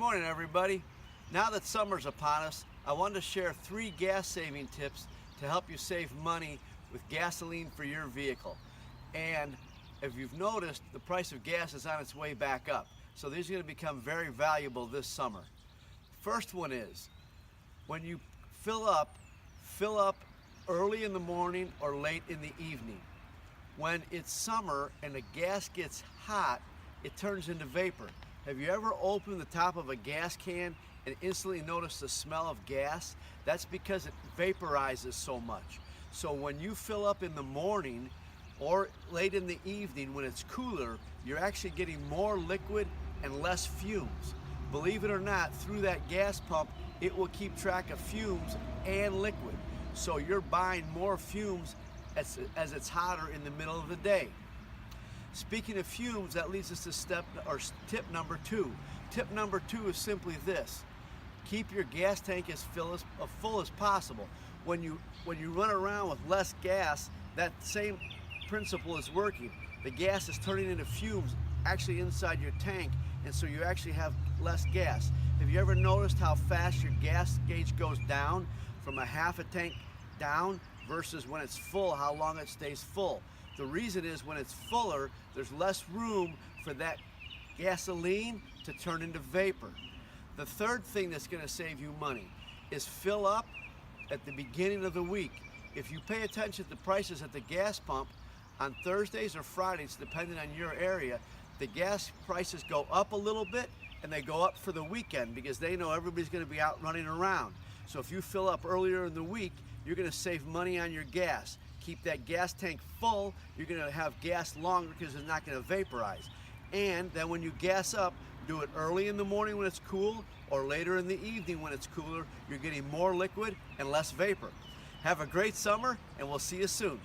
morning, everybody. Now that summer's upon us, I wanted to share 3 gas saving tips to help you save money with gasoline for your vehicle. And if you've noticed, the price of gas is on its way back up. So these are going to become very valuable this summer. First one is, when you fill up early in the morning or late in the evening. When it's summer and the gas gets hot, it turns into vapor. Have you ever opened the top of a gas can and instantly noticed the smell of gas? That's because it vaporizes so much. So when you fill up in the morning or late in the evening when it's cooler, you're actually getting more liquid and less fumes. Believe it or not, through that gas pump, it will keep track of fumes and liquid. So you're buying more fumes as it's hotter in the middle of the day. Speaking of fumes, that leads us to tip number 2. Tip number 2 is simply this: keep your gas tank as full as possible. When you run around with less gas, that same principle is working. The gas is turning into fumes actually inside your tank, and so you actually have less gas. Have you ever noticed how fast your gas gauge goes down from a half a tank down versus when it's full, how long it stays full? The reason is when it's fuller, there's less room for that gasoline to turn into vapor. The third thing that's going to save you money is fill up at the beginning of the week. If you pay attention to prices at the gas pump, on Thursdays or Fridays, depending on your area, the gas prices go up a little bit and they go up for the weekend because they know everybody's going to be out running around. So if you fill up earlier in the week, you're going to save money on your gas. Keep that gas tank full, you're going to have gas longer because it's not going to vaporize. And then when you gas up, do it early in the morning when it's cool or later in the evening when it's cooler. You're getting more liquid and less vapor. Have a great summer, and we'll see you soon.